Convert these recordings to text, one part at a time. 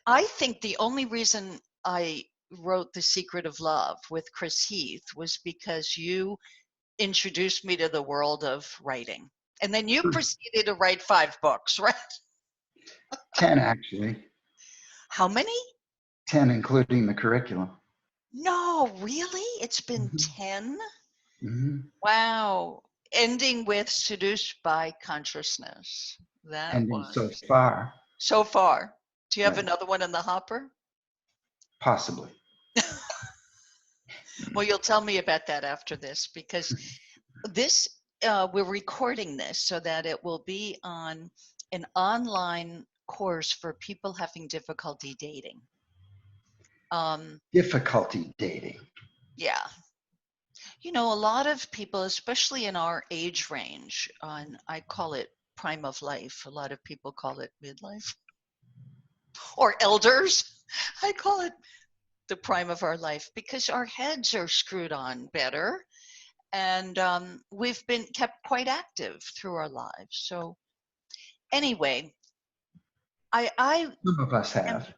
I think the only reason I wrote The Secret of Love with Chris Heath was because you introduced me to the world of writing. And then you proceeded to write 5 books, right? 10, actually. How many? 10, including the curriculum. No, really? It's been Mhm. 10? Mm-hmm. Wow. Ending with Seduced by Consciousness. That Ending so was far. so far. Do you have Right. another one in the hopper? Possibly. Well, you'll tell me about that after this, because this we're recording this so that it will be on an online course for people having difficulty dating. Difficulty dating. Yeah. You know, a lot of people, especially in our age range, and I call it prime of life. A lot of people call it midlife or elders. I call it the prime of our life because our heads are screwed on better, and we've been kept quite active through our lives. So anyway, I Some of us am, have.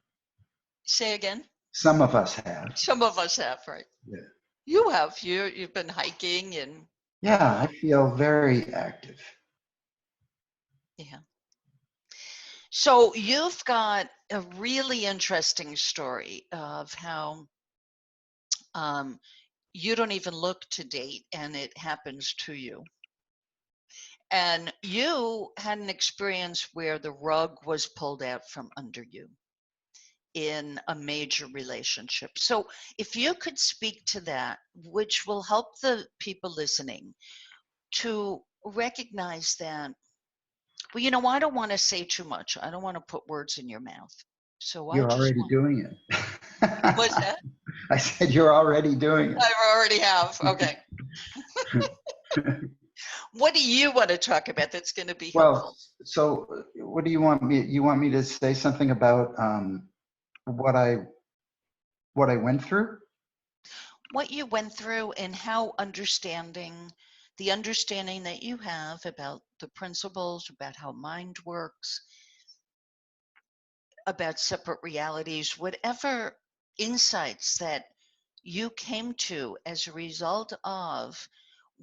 say again. Some of us have. Some of us have, right? Yeah. You have. You've been hiking and Yeah, I feel very active. yeah. So you've got a really interesting story of how you don't even look to date and it happens to you. And you had an experience where the rug was pulled out from under you in a major relationship. So if you could speak to that, which will help the people listening to recognize that, well, you know, I don't want to say too much. I don't want to put words in your mouth. So I You're just already want, doing it. what's that? I said you're already doing it. I already have. Okay. What do you want to talk about that's going to be helpful? Well, so what do you want me? You want me to say something about what I went through? What you went through and how the understanding that you have about the principles, about how mind works, about separate realities, whatever insights that you came to as a result of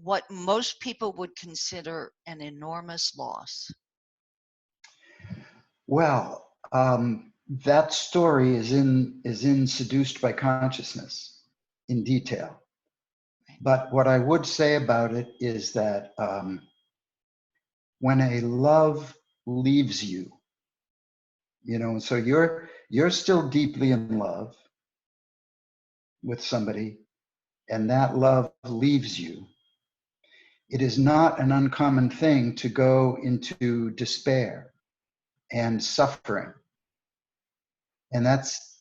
what most people would consider an enormous loss. Well, that story is in Seduced by Consciousness in detail. Right. But what I would say about it is that when a love leaves you, you know, so you're still deeply in love with somebody, and that love leaves you. It is not an uncommon thing to go into despair and suffering. And that's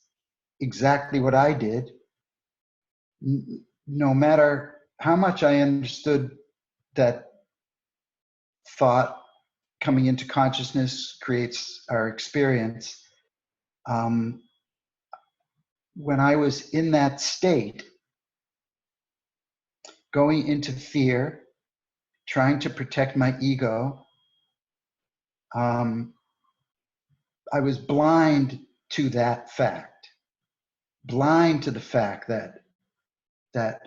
exactly what I did. No matter how much I understood that thought coming into consciousness creates our experience, when I was in that state, going into fear, trying to protect my ego, I was blind to that fact, blind to the fact that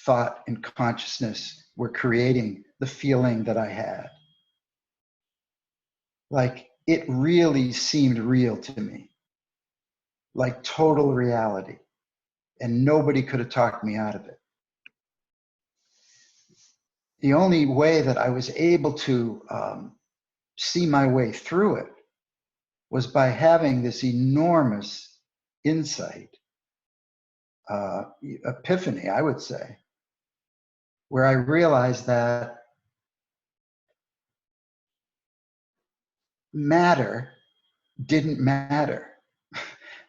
thought and consciousness were creating the feeling that I had. Like it really seemed real to me, like total reality, and nobody could have talked me out of it. The only way that I was able to see my way through it was by having this enormous insight, epiphany, I would say, where I realized that matter didn't matter.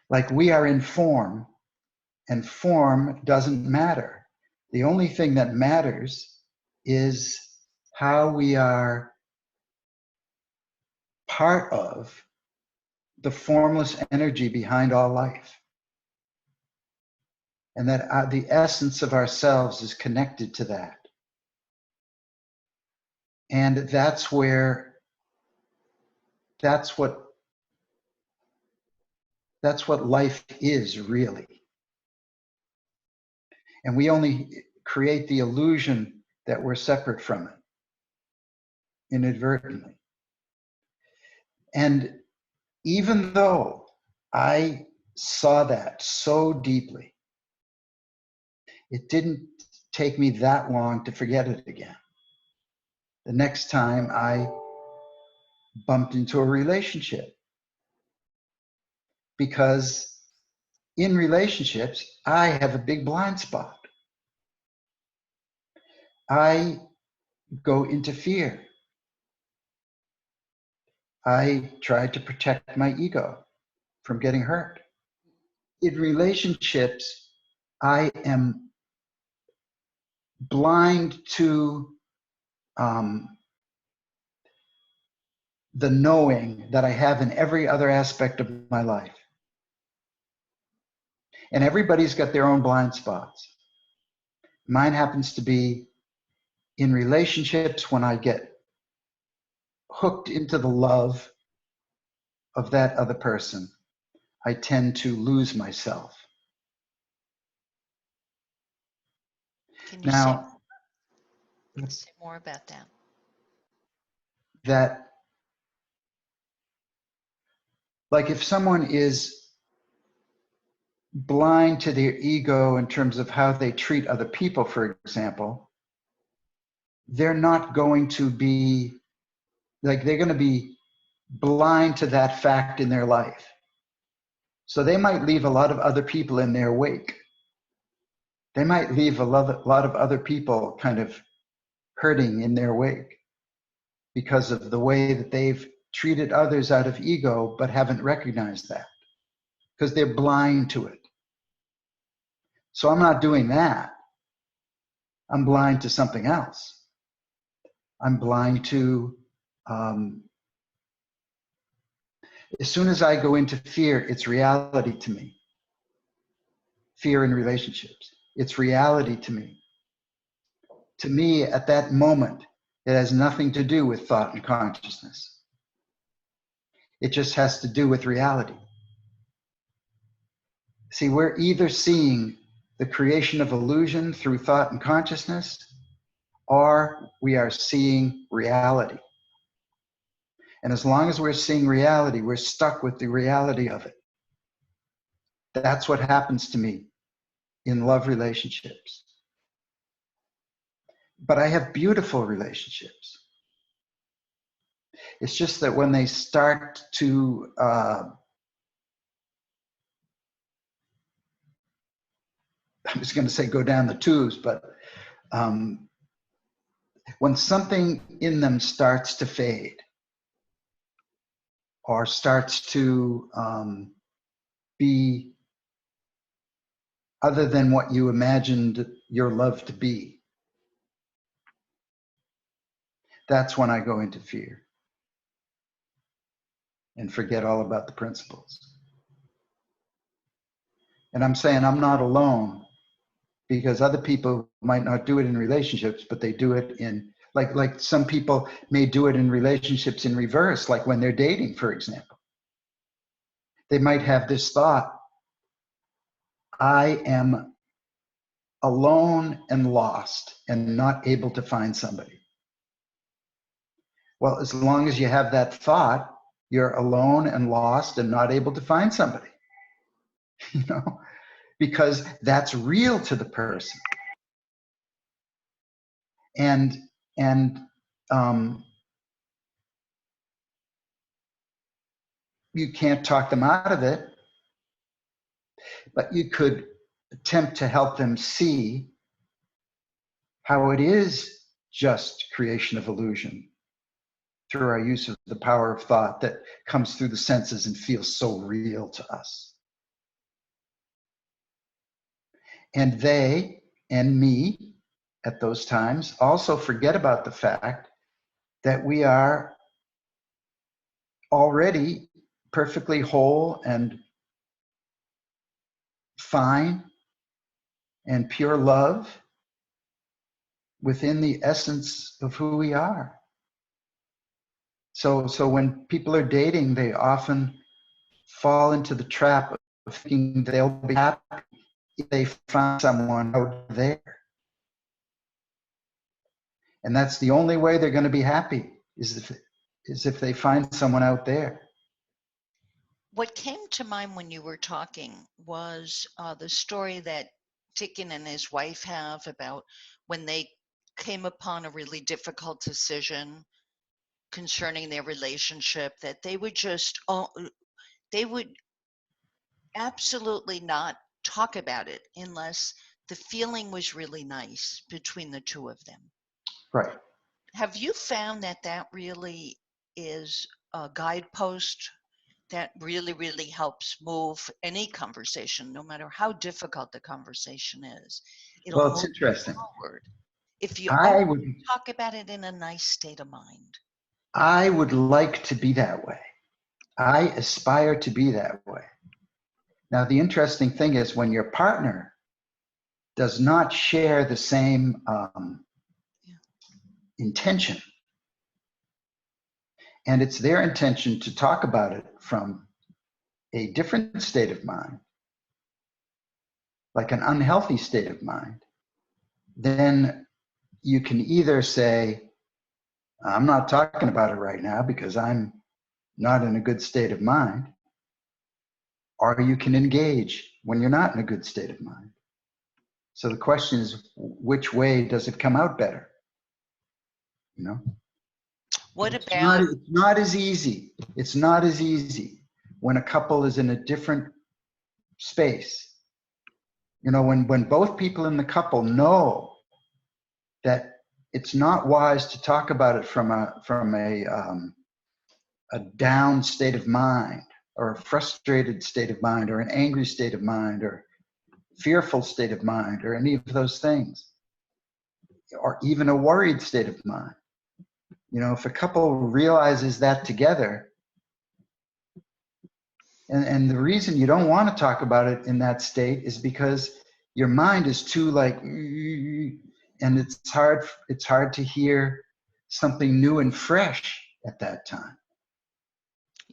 Like we are in form, and form doesn't matter. The only thing that matters is how we are part of the formless energy behind all life. And that the essence of ourselves is connected to that. And that's what That's what life is, really. And we only create the illusion that we're separate from it inadvertently. And even though I saw that so deeply, it didn't take me that long to forget it again. The next time I bumped into a relationship, because in relationships, I have a big blind spot. I go into fear. I try to protect my ego from getting hurt. In relationships, I am blind to the knowing that I have in every other aspect of my life. And everybody's got their own blind spots. Mine happens to be in relationships. When I get hooked into the love of that other person, I tend to lose myself. Can you Now, say more about that? That, like, if someone is blind to their ego in terms of how they treat other people, for example, they're not going to be, like, they're going to be blind to that fact in their life. So they might leave a lot of other people in their wake. They might leave a lot of other people kind of hurting in their wake because of the way that they've treated others out of ego, but haven't recognized that because they're blind to it. So I'm not doing that. I'm blind to something else. I'm blind to, as soon as I go into fear, it's reality to me. Fear in relationships, it's reality to me. To me, at that moment, it has nothing to do with thought and consciousness. It just has to do with reality. See, we're either seeing the creation of illusion through thought and consciousness, or we are seeing reality. And as long as we're seeing reality, we're stuck with the reality of it. That's what happens to me in love relationships. But I have beautiful relationships. It's just that when they start to I was going to say go down the tubes, but when something in them starts to fade or starts to be other than what you imagined your love to be, that's when I go into fear and forget all about the principles. And I'm saying I'm not alone, because other people might not do it in relationships, but they do it in, like some people may do it in relationships in reverse, like when they're dating, for example. They might have this thought, I am alone and lost and not able to find somebody. Well, as long as you have that thought, you're alone and lost and not able to find somebody, you know, because that's real to the person. And you can't talk them out of it, but you could attempt to help them see how it is just creation of illusion through our use of the power of thought that comes through the senses and feels so real to us. And they and me at those times also forget about the fact that we are already perfectly whole and fine and pure love within the essence of who we are. So when people are dating, they often fall into the trap of thinking they'll be happy if they find someone out there. And that's the only way they're going to be happy is if they find someone out there. What came to mind when you were talking was the story that Tikin and his wife have about when they came upon a really difficult decision concerning their relationship, that they would just, they would absolutely not talk about it unless the feeling was really nice between the two of them. Right. Have you found that that really is a guidepost that really, really helps move any conversation, no matter how difficult the conversation is? It'll Well, it's move you interesting. forward if you I would talk about it in a nice state of mind. I would like to be that way. I aspire to be that way. Now, the interesting thing is when your partner does not share the same intention, and it's their intention to talk about it from a different state of mind, like an unhealthy state of mind, then you can either say, I'm not talking about it right now because I'm not in a good state of mind, or you can engage when you're not in a good state of mind. So the question is, which way does it come out better? You know? What It's about not as easy. It's not as easy when a couple is in a different space. You know, when both people in the couple know that it's not wise to talk about it from a down state of mind, or a frustrated state of mind, or an angry state of mind, or fearful state of mind, or any of those things, or even a worried state of mind. You know, if a couple realizes that together, and the reason you don't want to talk about it in that state is because your mind is too like, and it's hard to hear something new and fresh at that time.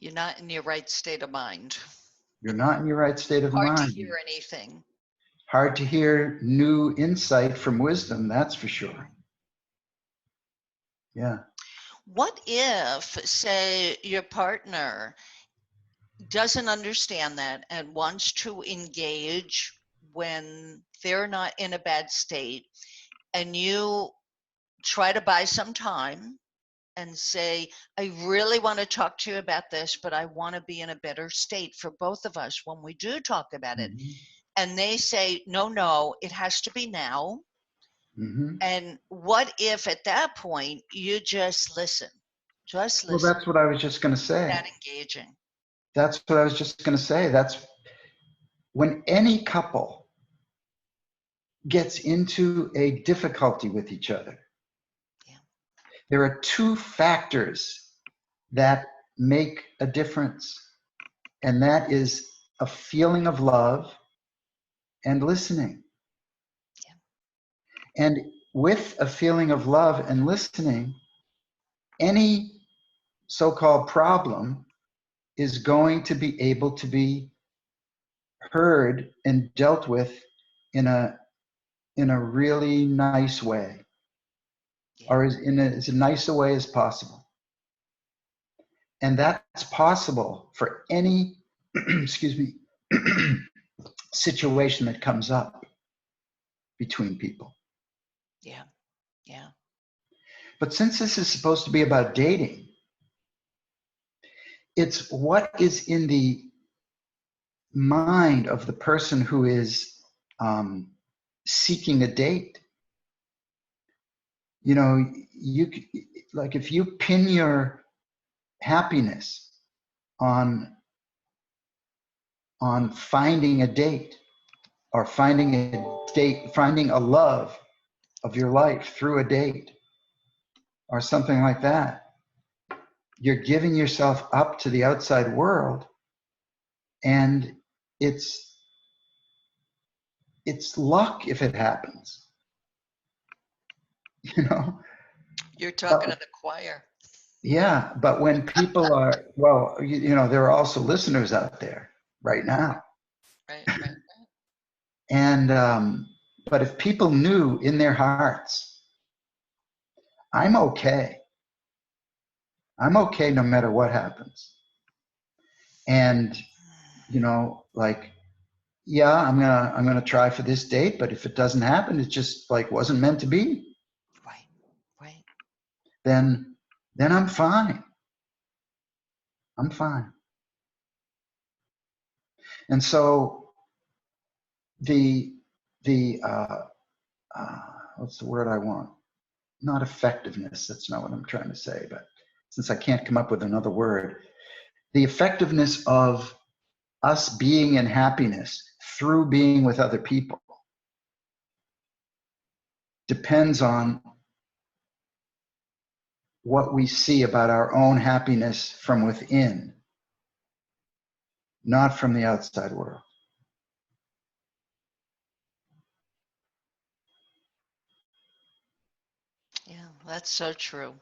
you're not in your right state of mind? You're not in your right state of Hard mind. to hear anything. Hard to hear new insight from wisdom, that's for sure. Yeah. What if, say, your partner doesn't understand that and wants to engage when they're not in a bad state, and you try to buy some time and say, I really want to talk to you about this, but I want to be in a better state for both of us when we do talk about it. Mm-hmm. And they say, no, it has to be now. Mm-hmm. And what if at that point you just listen? Just Well, listen. that's what I was just going to say. That engaging. That's what I was just going to say. That's when any couple gets into a difficulty with each other. Yeah. There are two factors that make a difference, and that is a feeling of love and listening. Yeah. And with a feeling of love and listening, any so-called problem is going to be able to be heard and dealt with in a really nice way, yeah, or in as nice a way as possible. And that's possible for any excuse me situation that comes up between people. Yeah. Yeah. But since this is supposed to be about dating, it's what is in the mind of the person who is seeking a date. You know, you like if you pin your happiness on finding a date, or finding a love of your life through a date or something like that, you're giving yourself up to the outside world, and it's luck if it happens. You know, you're talking to the choir. Yeah, but when people are, well, there are also listeners out there right now. Right, right. And, but if people knew in their hearts, I'm okay. I'm okay no matter what happens. And, like, yeah, I'm gonna try for this date, but if it doesn't happen, it just like wasn't meant to be, Right, right. then I'm fine. I'm fine. And so the what's the word I want? Not effectiveness. That's not what I'm trying to say. But since I can't come up with another word, the effectiveness of us being in happiness through being with other people depends on what we see about our own happiness from within, not from the outside world. Yeah, that's so true.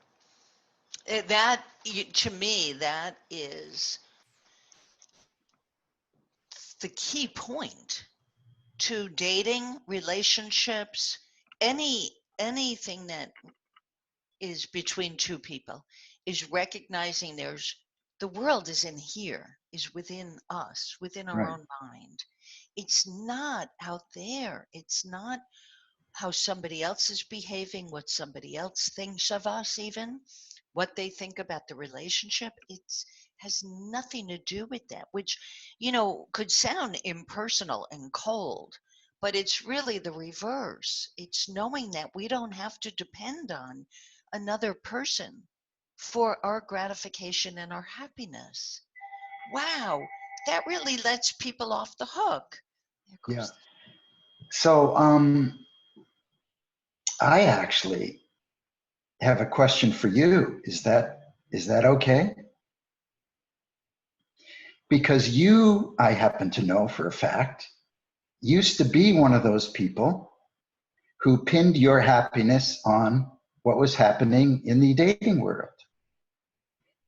To me, that is the key point to dating, relationships, anything that is between two people, is recognizing the world is in here, is within us, within our Right. own mind. It's not out there. It's not how somebody else is behaving, what somebody else thinks of us, even what they think about the relationship. It's has nothing to do with that, which could sound impersonal and cold, but it's really the reverse. It's knowing that we don't have to depend on another person for our gratification and our happiness. Wow, that really lets people off the hook. There Yeah. goes So I actually have a question for you. Is that okay? Because you, I happen to know for a fact, used to be one of those people who pinned your happiness on what was happening in the dating world.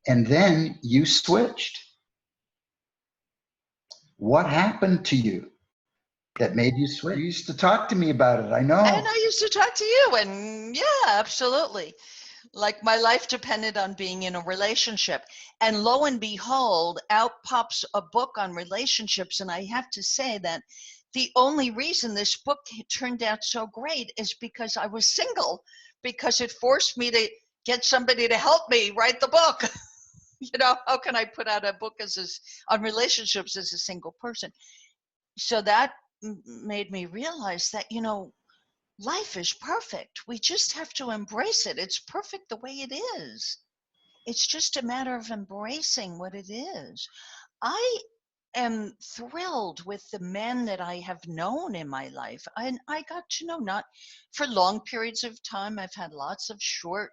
And then you switched. What happened to you that made you switch? You used to talk to me about it. I and know. I used to talk to you, and yeah, absolutely. Like my life depended on being in a relationship. And lo and behold, out pops a book on relationships. And I have to say that the only reason this book turned out so great is because I was single, because it forced me to get somebody to help me write the book. How can I put out a book on relationships as a single person? So that made me realize that, life is perfect. We just have to embrace it. It's perfect the way it is. It's just a matter of embracing what it is. I am thrilled with the men that I have known in my life. I got to know not for long periods of time. I've had lots of short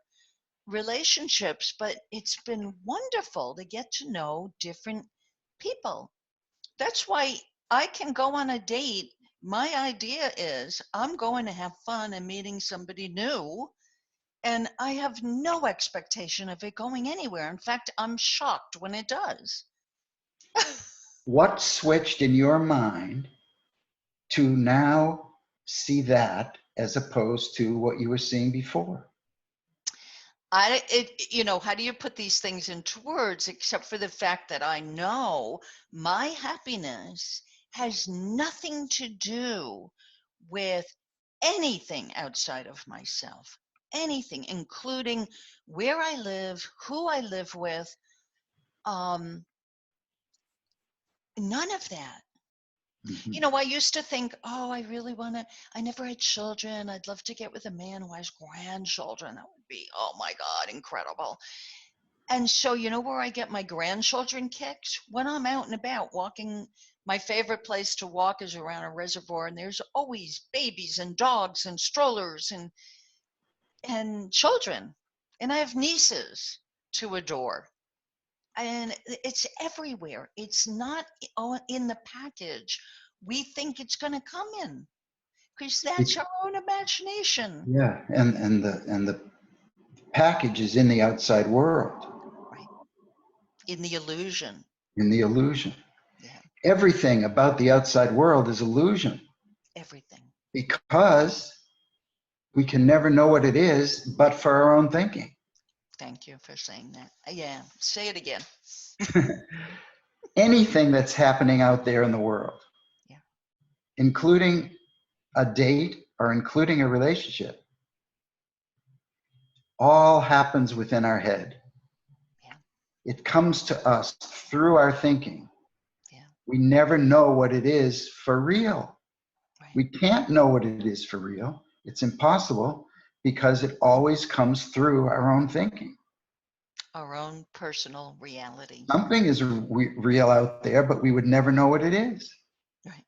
relationships, but it's been wonderful to get to know different people. That's why I can go on a date. My idea is I'm going to have fun and meeting somebody new, and I have no expectation of it going anywhere. In fact, I'm shocked when it does. What switched in your mind to now see that as opposed to what you were seeing before? How do you put these things into words except for the fact that I know my happiness has nothing to do with anything outside of myself, anything, including where I live, who I live with, um, none of that. Mm-hmm. I used to think, oh, I never had children. I'd love to get with a man who has grandchildren. That would be, oh my God, incredible. And so, where I get my grandchildren kicks? When I'm out and about walking, my favorite place to walk is around a reservoir, and there's always babies and dogs and strollers and children. And I have nieces to adore. And it's everywhere. It's not in the package we think it's going to come in, because that's our own imagination. Yeah, and the package is in the outside world. In the illusion. In the illusion. Yeah. Everything about the outside world is illusion. Everything. Because we can never know what it is but for our own thinking. Thank you for saying that. Yeah. Say it again. Anything that's happening out there in the world, yeah. including a date or including a relationship, all happens within our head. Yeah. It comes to us through our thinking. Yeah. We never know what it is for real. Right. We can't know what it is for real. It's impossible because it always comes through our own thinking. Our own personal reality. Something is real out there, but we would never know what it is. Right.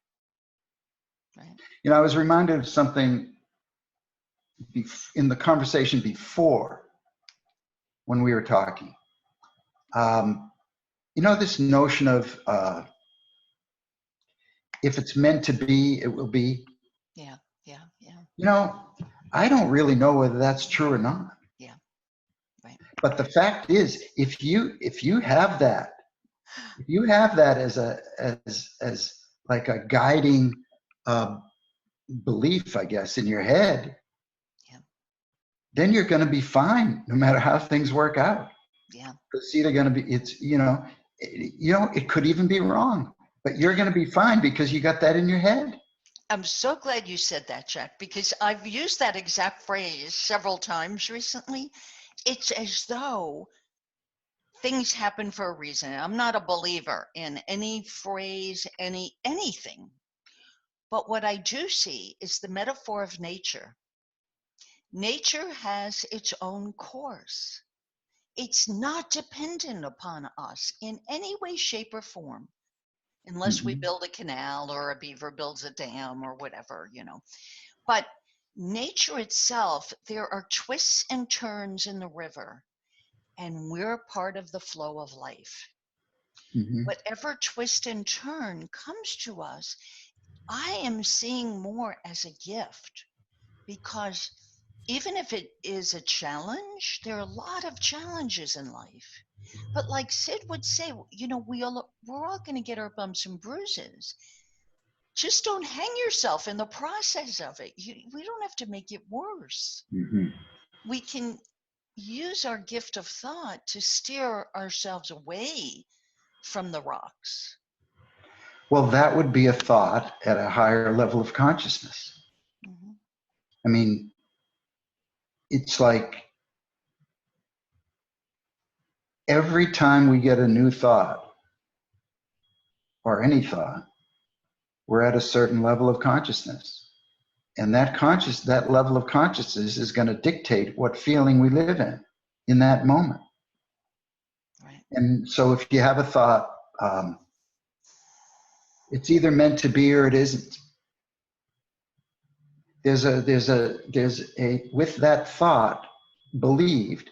Right. You know, I was reminded of something in the conversation before when we were talking. You know, this notion of if it's meant to be, it will be. Yeah. Yeah. Yeah. You know, I don't really know whether that's true or not. Yeah. Right. But the fact is, if you have that, as like a guiding belief, I guess, in your head, yeah. then you're going to be fine no matter how things work out. Yeah. It's either going to be, it could even be wrong, but you're going to be fine because you got that in your head. I'm so glad you said that, Jack, because I've used that exact phrase several times recently. It's as though things happen for a reason. I'm not a believer in any phrase, anything. But what I do see is the metaphor of nature. Nature has its own course. It's not dependent upon us in any way, shape, or form, unless we build a canal or a beaver builds a dam or whatever, But nature itself, there are twists and turns in the river, and we're part of the flow of life. Whatever twist and turn comes to us, I am seeing more as a gift, because even if it is a challenge, there are a lot of challenges in life. But like Sid would say, we're all going to get our bumps and bruises. Just don't hang yourself in the process of it. We don't have to make it worse. We can use our gift of thought to steer ourselves away from the rocks. Well, that would be a thought at a higher level of consciousness. I mean, it's like every time we get a new thought or any thought, we're at a certain level of consciousness. And that level of consciousness is going to dictate what feeling we live in that moment. Right. And so if you have a thought, it's either meant to be or it isn't. There's a with that thought believed,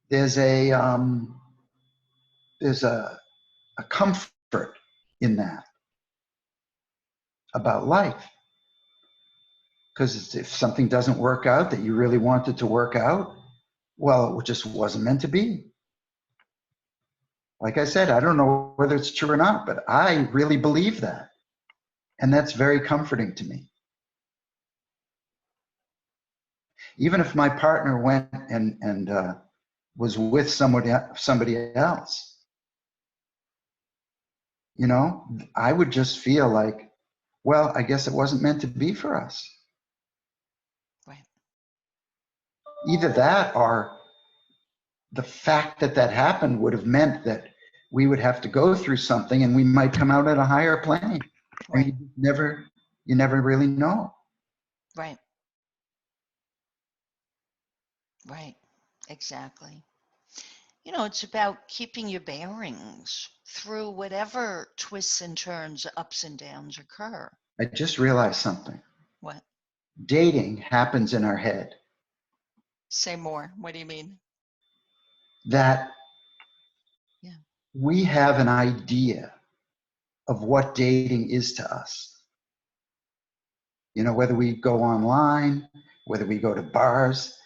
there's a comfort in that about life. Because if something doesn't work out that you really wanted to work out, well, it just wasn't meant to be. Like I said, I don't know whether it's true or not, but I really believe that. And that's very comforting to me. Even if my partner went and was with somebody else, I would just feel like, well, I guess it wasn't meant to be for us. Right. Either that or the fact that happened would have meant that we would have to go through something and we might come out at a higher plane. Right. And you never really know. Right. Right. Exactly. It's about keeping your bearings through whatever twists and turns, ups and downs occur. I just realized something. What? Dating happens in our head. Say more. What do you mean? That we have an idea of what dating is to us. Whether we go online, whether we go to bars,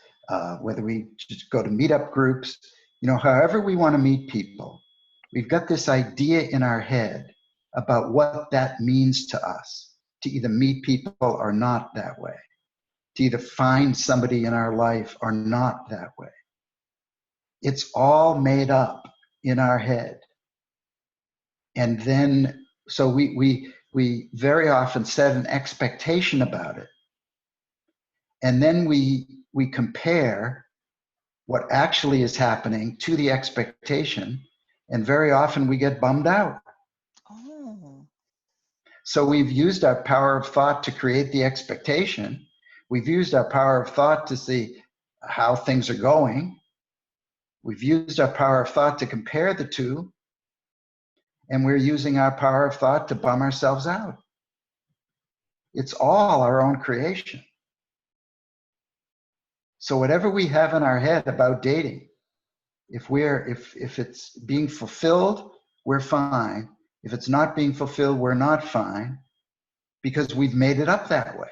whether we just go to meetup groups, however we want to meet people, we've got this idea in our head about what that means to us, to either meet people or not that way, to either find somebody in our life or not that way. It's all made up in our head. And then, so we very often set an expectation about it. And then we compare what actually is happening to the expectation. And very often we get bummed out. Oh. So we've used our power of thought to create the expectation. We've used our power of thought to see how things are going. We've used our power of thought to compare the two. And we're using our power of thought to bum ourselves out. It's all our own creation. So whatever we have in our head about dating, if it's being fulfilled, we're fine. If it's not being fulfilled, we're not fine, because we've made it up that way.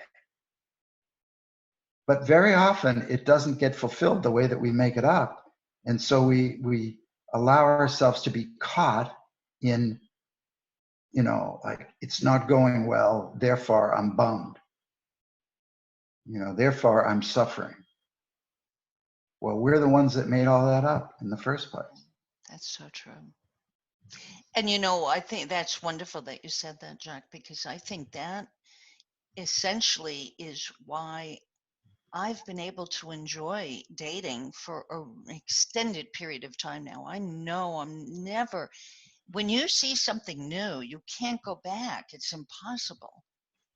But very often it doesn't get fulfilled the way that we make it up. And so we allow ourselves to be caught in, like, it's not going well, therefore I'm bummed. Therefore I'm suffering. Well, we're the ones that made all that up in the first place. That's so true. And I think that's wonderful that you said that, Jack, because I think that essentially is why I've been able to enjoy dating for an extended period of time now. I know I'm never, when you see something new, you can't go back. It's impossible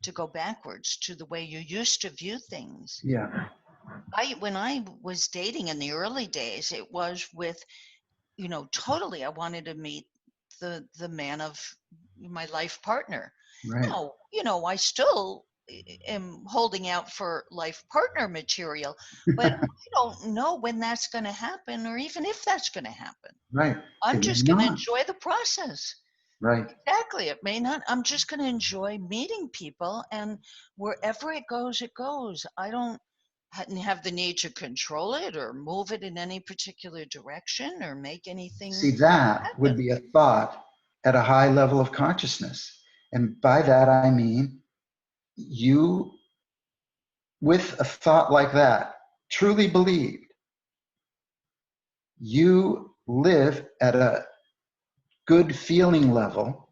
to go backwards to the way you used to view things. Yeah. When I was dating in the early days, it was with, totally, I wanted to meet the man of my life partner. Right. Now, I still am holding out for life partner material, but I don't know when that's going to happen, or even if that's going to happen. Right. I'm It may just going to not. enjoy the process. Right. Exactly. It may not. I'm just going to enjoy meeting people, and wherever it goes, it goes. I don't have the need to control it or move it in any particular direction or make anything See, that would happen. be a thought at a high level of consciousness. And by that, I mean, you, with a thought like that, truly believed, you live at a good feeling level.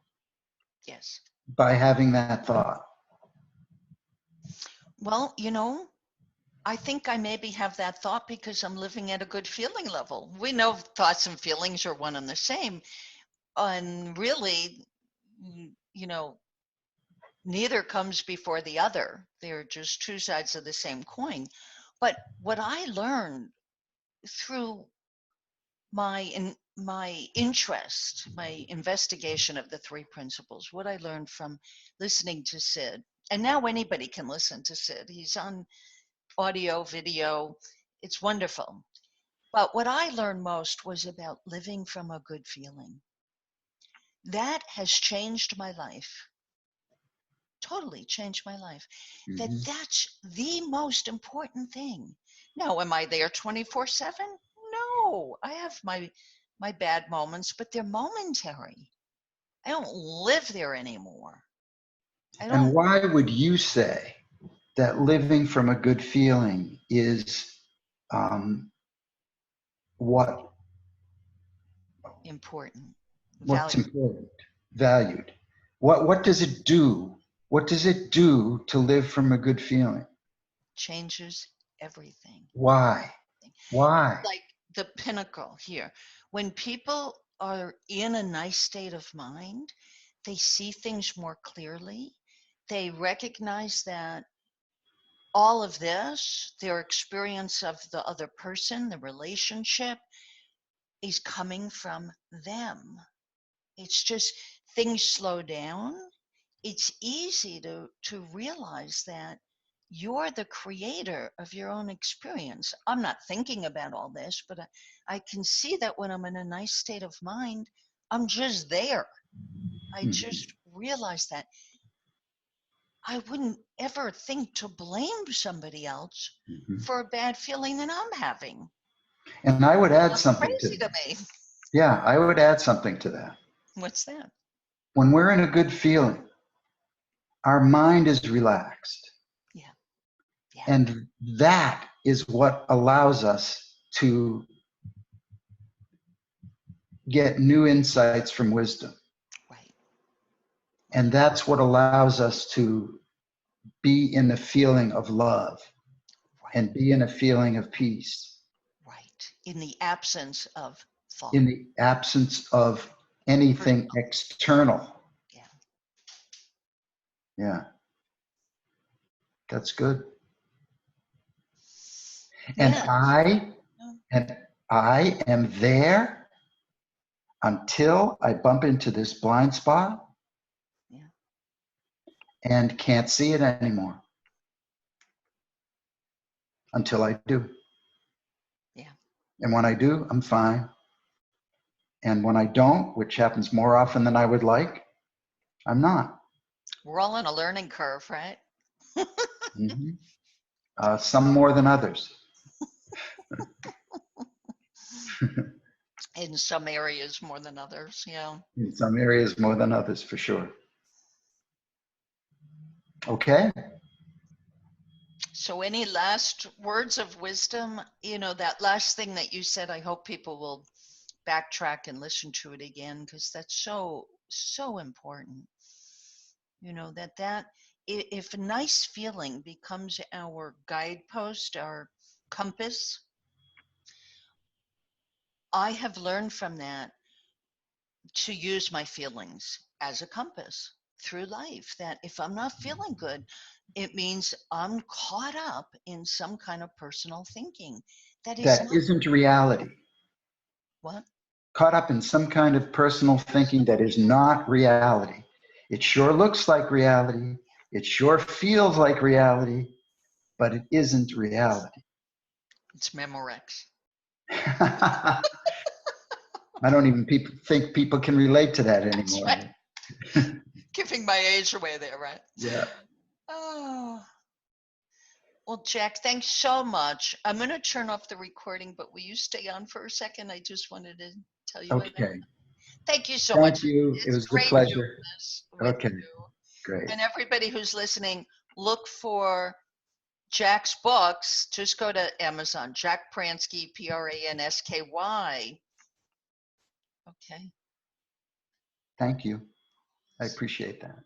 Yes. By having that thought. Well, I think I maybe have that thought because I'm living at a good feeling level. We know thoughts and feelings are one and the same. And really, neither comes before the other. They're just two sides of the same coin. But what I learned through my interest, my investigation of the three principles, what I learned from listening to Sid, and now anybody can listen to Sid. He's on audio, video. It's wonderful. But what I learned most was about living from a good feeling. That has changed my life. Totally changed my life. Mm-hmm. That's the most important thing. Now, am I there 24/7? No. I have my bad moments, but they're momentary. I don't live there anymore. And why would you say that living from a good feeling is what important? What's Valued. important? Valued. What does it do? What does it do to live from a good feeling? Changes everything. Why? Why? Like the pinnacle here. When people are in a nice state of mind, they see things more clearly. They recognize that all of this, their experience of the other person, the relationship, is coming from them. It's just things slow down. It's easy to realize that you're the creator of your own experience. I'm not thinking about all this, but I can see that when I'm in a nice state of mind, I'm just there. I just realize that I wouldn't ever think to blame somebody else for a bad feeling that I'm having. And I would add That's something to crazy to me. Yeah, I would add something to that. What's that? When we're in a good feeling, our mind is relaxed. Yeah. Yeah. And that is what allows us to get new insights from wisdom. Right. And that's what allows us to be in the feeling of love Right. and be in a feeling of peace Right. In the absence of thought. in the absence of anything external. Yeah. Yeah, that's good. And Yeah. I am there until I bump into this blind spot Yeah. and can't see it anymore. Until I do. Yeah. And when I do, I'm fine. And when I don't, which happens more often than I would like, I'm not. We're all on a learning curve, right? Mhm. Some more than others. In some areas more than others. Yeah. In some areas more than others, for sure. Okay. So any last words of wisdom? You know, that last thing that you said, I hope people will backtrack and listen to it again, because that's so, so important. You know, if a nice feeling becomes our guidepost, our compass, I have learned from that to use my feelings as a compass through life. That if I'm not feeling good, it means I'm caught up in some kind of personal thinking that is That not isn't reality. what? Caught up in some kind of personal thinking that is not reality. It sure looks like reality. It sure feels like reality, but it isn't reality. It's Memorex. I don't even think people can relate to that That's anymore. right. Giving my age away there, right? Yeah. Oh. Well, Jack, thanks so much. I'm going to turn off the recording, but will you stay on for a second? I just wanted to tell you about. Okay. Thank you so much. Thank you. It It's was a great doing pleasure. this with Okay. you. Great. And everybody who's listening, look for Jack's books. Just go to Amazon. Jack Pransky, Pransky. Okay. Thank you. I appreciate that.